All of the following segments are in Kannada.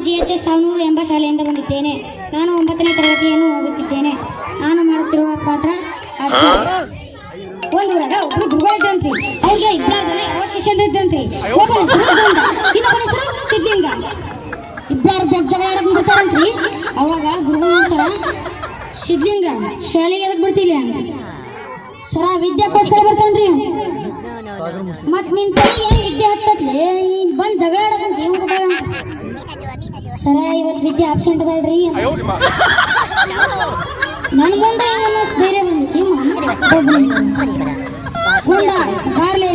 GHS ಸಾವನೂರು ಎಂಬ ಶಾಲೆಯಿಂದ ಬಂದಿದ್ದೇನೆ. ನಾನು 9ನೇ ತರಗತಿಯನ್ನು ಓದುತ್ತಿದ್ದೇನೆ. ನಾನು ಮಾಡುತ್ತಿರುವ ಪಾತ್ರ ಒಂದು ಊರಾಗ ಒಬ್ರು ಗುರುಗಳಿದ್ದಂತ್ರಿ. ಅವ್ರಿಗೆ 12 ಜನ ಯಾವ ಶಿಷ್ಯರಿದ್ದಂತ್ರಿ. ಒಬ್ಬನ ಹೆಸರು ಗೋಂಡ, ಇನ್ನೊಬ್ಬನ ಹೆಸರು ಸಿದ್ಲಿಂಗ. 12 ದೊಡ್ಡ ಜಗಳ ಆಡಕ್ ಬರ್ತಾರಂತ್ರಿ. ಅವಾಗ ಗುರುಗಳು ಅಂತಾರ, ಸಿದ್ಲಿಂಗ ಶಾಲೆಗೆ ಎದಕ್ ಬರ್ತಿಲ್ಲ ಅಂತ. ಸರ ವಿದ್ಯಾಕ್ಕೋಸ್ಕರ ಬರ್ತಾನ್ರಿ. ಮತ್ ನಿನ್ ತಲೆ ಏನ್ ವಿದ್ಯೆ ಹತ್ತತ್ಲೆ ಬಂದ್ ಜಗಳ ಆಡಕಂತ ಏನ್ ಸರ ಇವತ್ತು ವಿದ್ಯೆ ಆಬ್ಸೆಂಟ್ ಅದಲ್ರಿ. ನನ್ ಮುಂದೆ ಧೈರ್ಯ ಬಂದಿತ್ತು ಗುಂಡ ಸಾರ್ಲೆ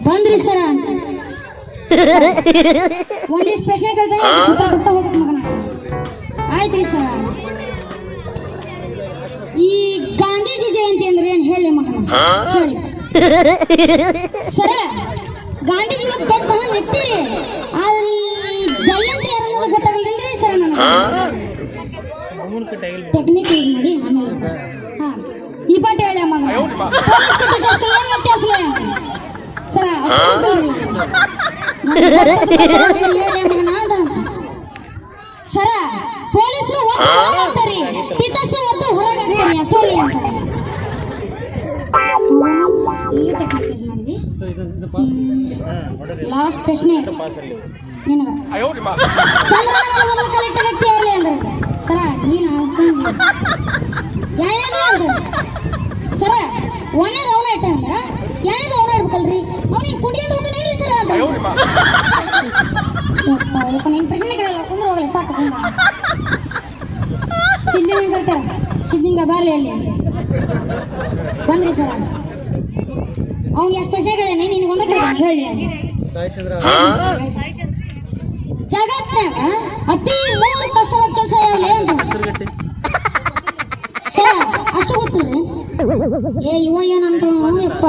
ಬಂದ್ರಿ ಸರ ಅಂತ ಒಂದಿಷ್ಟು ಪ್ರಶ್ನೆ ಕೇಳ್ತಾರೆ. ಬಿಟ್ಟ ಹೋಗ್ಬೇಕು ಮಗನ. ಆಯ್ತ್ರಿ ಸರ. ಈ ಗಾಂಧೀಜಿ ಜಯಂತಿ ಅಂದ್ರೆ ಏನ್ ಹೇಳಿ ಮಗನ ಹೇಳಿ ಸರ. ಗಾಂಧೀಜಿ ಮತ್ತೆ ದೊಡ್ಡ ಮಹಾನ್ ವ್ಯಕ್ತಿ ರೀ. ಆದ್ರೆ ಈ ಜಯಂತಿ ಯಾರನ್ನೋದು ಗೊತ್ತಾಗಲಿಲ್ರಿ ಸರ್ ನನಗೆ. ಟೆಕ್ನಿಕ್ ಯೂಸ್ ಮಾಡಿ ಆಮೇಲೆ ಈ ಪಾಠ ಹೇಳಿ ಮಗನ. ಏನ್ ವ್ಯತ್ಯಾಸ ಸರ ಸರ. ಪೊಲೀಸರು ಹಾಕ್ತಾರಿ, ಟೀಚರ್ಸ್ ಒದ್ದು ಹೊರಗೆ ಹಾಕ್ತಾರಿ ಅಷ್ಟೇ ಅಂತ. ಲಾಸ್ಟ್ ಪ್ರಶ್ನೆ ನಿನಗ. ಚಂದ್ರನ ಮೊದಲು ಕಲಿತ ವ್ಯಕ್ತಿ ಯಾರೇ ಅಂದ್ರೆ ಸರ ನೀನು ಎಣ್ಣೆದು ಅಂತ ಸರ. ಒಂದೇದು ಅವನ ಇಟ್ಟ ಅಂದ್ರ ಎಣ್ಣೆದು ಅವನ ಇಡ್ಬೇಕಲ್ರಿ. ಅವನಿಗೆ ಕುಡಿಯೋದು ಹೋದ ನೀಡಿ ಸರ ಅಂತ. ನೀನ್ ಪ್ರಶ್ನೆ ಕೇಳಲ್ಲ ಕುಂದ್ರ ಹೋಗಲ್ಲ ಸಾಕು. ಸಿದ್ಲಿಂಗ ಕರ್ತಾರ. ಸಿದ್ಲಿಂಗ ಬಾರ್ಲಿ ಅಲ್ಲಿ ಬಂದ್ರಿ ಸರ. ಅವ್ನಿಗೆ ಎಷ್ಟು ಪ್ರಶ್ನೆ ಕೇಳೇನೆ ನಿನಗೆ ಒಂದ ಹೇಳಿ. ಜಗತ್ನಾಗ ಅತಿ 3 ಕಷ್ಟವಾದ ಕೆಲಸ ಯಾವ್ಲಿ ಅಂತ ಸರ. ಅಷ್ಟು ಗೊತ್ತಿರಿ. ಏ ಇವ ಏನಂತ ಯಪ್ಪ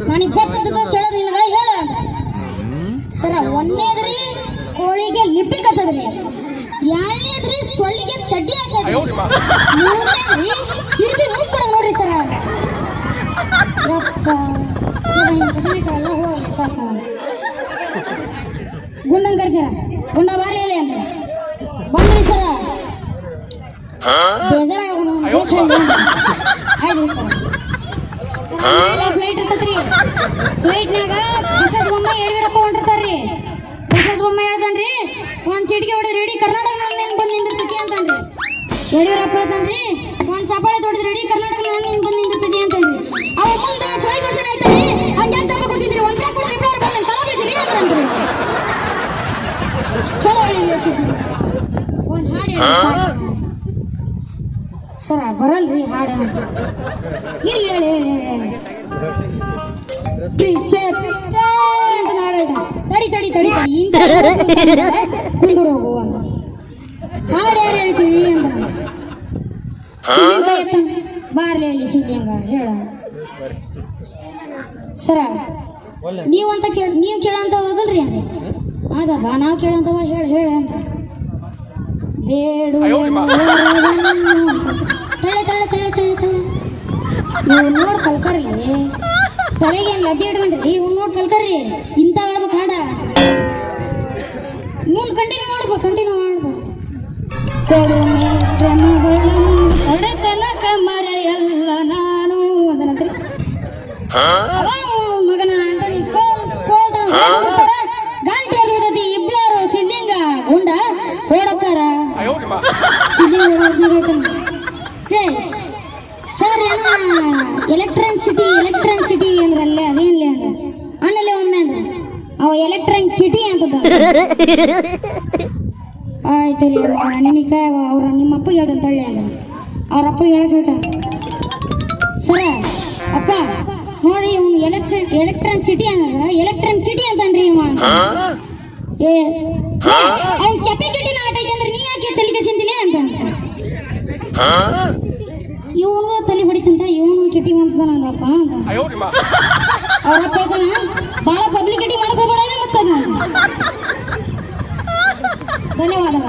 ನನಗೆ ಗೊತ್ತಿದ್ದ ಕೇಳೋದು ನಿನಗ ಹೇಳ ಸರ. ಒಂದೇದ್ರಿ ಕೋಳಿಗೆ ಲಿಪ್ಪಿ ಕಚ್ಚದ್ರಿ. 2ನೇದ್ರಿ ಸೊಳ್ಳಿಗೆ ಚಡ್ಡಿ ಹಾಕದ್ರಿ. 3ನೇದ್ರಿ ಇರ್ದಿ ಮೂತ್ ಕೊಡ ನೋಡ್ರಿ ಸರ. ಯಪ್ಪ ಹೋಗ್ಲಿ ಸಾಕು. ಗುಂಡನ್ ಕರ್ತೀರ. ಗುಂಡ ಬಾರಿ ಹೇಳಿ ಅಂದ್ರೆ ಬಂದ್ರಿ ಸರ. ಬೇಜಾರಾಗ ಆಯ್ತು ಸರ್. ಫ್ಲೈಟ್ ಇರ್ತತ್ರಿ. ಫ್ಲೈಟ್ನಾಗ ಬಸವದ ಬೊಮ್ಮ ಯಡಿಯೂರಪ್ಪ ಹೊಂಟಿರ್ತಾರ್ರಿ. ಬಸವದ ಬೊಮ್ಮ ಹೇಳ್ತಾನ್ರಿ, ಒಂದ್ ಚಿಟಿಕೆ ಹೊಡೆದ್ ರೆಡಿ ಕರ್ನಾಟಕ ನಾನು ಬಂದು ನಿಂದಿರ್ತೈತಿ ಅಂತನ್ರಿ. ಯಡಿಯೂರಪ್ಪ ಹೇಳ್ತಾನ್ರಿ, ಒಂದ್ ಚಪಾಳೆ ತೊಡೆದ್ ರೆಡಿ ಕರ್ನಾಟಕ ನಾನು ಬಂದು ನಿಂದಿರ್ತೈತಿ ಅಂತನ್ರಿ. ಅವ ಮುಂದೆ ಫ್ಲೈಟ್ ಬಸ್ ಆಯ್ತಾರಿ. ಹಂಗೆ ಚಪ್ಪ ಕೂತಿದ್ರಿ ಒಂದ್ ಕೂಡ ರಿಪೇರ್ ಬಂದ ಕಲ ಬಿದ್ರಿ ಅಂತಂದ್ರಿ. ಚಲೋ ಹೇಳಿ ಒಂದ್ ಹಾಡು ಹೇಳಿ ಸರ. ಬರಲ್ರಿ ಹಾಡು ಇಲ್ಲಿ ಹೇಳಿ ಹೇಳಿ ಹೇಳಿ ಪಿಕ್ಚರ್ ಅಂತ ಹಾಡ. ತಡಿ ತಡಿ ತಡಿ ತಡಿ ಇಂತ ಕುಂದೂರು ಹೋಗುವ ಹಾಡು ಯಾರು ಹೇಳ್ತೀವಿ ಅಂತ ಸಿದ್ಲಿಂಗ ಎತ್ತ ಬಾರ್ಲಿ ಹೇಳಿ. ಸಿದ್ಲಿಂಗ ಹೇಳ ಸರ. ನೀವಂತ ನೀವು ಕೇಳಂತ ಹೋದಲ್ರಿ ಅಂದ್ರೆ ಅದಪ್ಪ ನಾವು ಕೇಳಂತವ ಹೇಳಿ ಹೇಳಿ ಅಂತ. ಬೇಡು ತಳೆ ತಳೆ ತಳೆ ತಳೆ ತಳೆ ನೀವು ನೋಡ್ ಕಲ್ಕರ್ರಿ. ತಲೆಗೇನು ಲದ್ದಿ ಇಡ್ಕೊಂಡ್ರಿ ಇವ್ ನೋಡ್ ಕಲ್ಕರ್ರಿ. ಇಂಥ ಹೇಳ್ಬೇಕು ಹಾಡ ಮುಂದ್ ಕಂಟಿನ್ಯೂ ಮಾಡ್ಬೇಕು. ಕಂಟಿನ್ಯೂ ಮಾಡ್ಬೇಕು. ತನಕ ಮರೆಯಲ್ಲ ನಾನು ಅದನಂತ್ರಿ ಮಗನ ಅಂತ ಗಂಟೆ ಹೊಡೆದತಿ. ಇಬ್ಲಾರು ಸಿದ್ಲಿಂಗ ಗುಂಡ ಓಡಕ್ಕಾರ. ಸರ್ ಏನ ಎಲೆಕ್ಟ್ರಾನ್ ಸಿಟಿ ಅಂದ್ರಲ್ಲೇ ಅದೇನ್ಲಿ ಅಂದ್ರೆ ಅನ್ನಲ್ಲೇ ಒಮ್ಮೆ ಅಂದ್ರೆ ಅವ ಎಲೆಕ್ಟ್ರಾನ್ ಕಿಟಿ ಅಂತದ. ಆಯ್ತು ರೀ ನಿನಗ ಅವ್ರ ನಿಮ್ಮ ಅಪ್ಪ ಹೇಳ್ದಂತ ಹೇಳಿ ಅಂದ್ರೆ ಅವ್ರ ಅಪ್ಪ ಹೇಳಕ್ ಹೇಳ್ತಾರ. ಸರ ಅಪ್ಪ ನೋಡಿ ಇವ್ನು ಎಲೆಕ್ಟ್ರಾನ್ ಸಿಟಿ ಅಂದ್ರೆ ಎಲೆಕ್ಟ್ರಾನ್ ಕಿಟಿ ಅಂತನ್ರಿ ಇವ. ಅವ್ನ ಕೆಪಾಸಿಟಿ ಆಟ ಐತೆ ಅಂದ್ರೆ ನೀ ಯಾಕೆ ತಲೆ ಕೆಡಿಸ್ಕೊಂತಿಲ್ಲ ಅಂತ. ಇವನು ತಲೆ ಹೊಡಿತಂತ ಇವನು ಕಿಟಿ ವಂಶದನಪ್ಪ ಅಂತ ಅವ್ರಪ್ಪ ಹೇಳ್ತಾನ. ಬಹಳ ಪಬ್ಲಿಸಿಟಿ ಮಾಡಕ್ ಹೋಗ್ಬೇಡ ಮತ್ತದ. ಧನ್ಯವಾದಗಳು.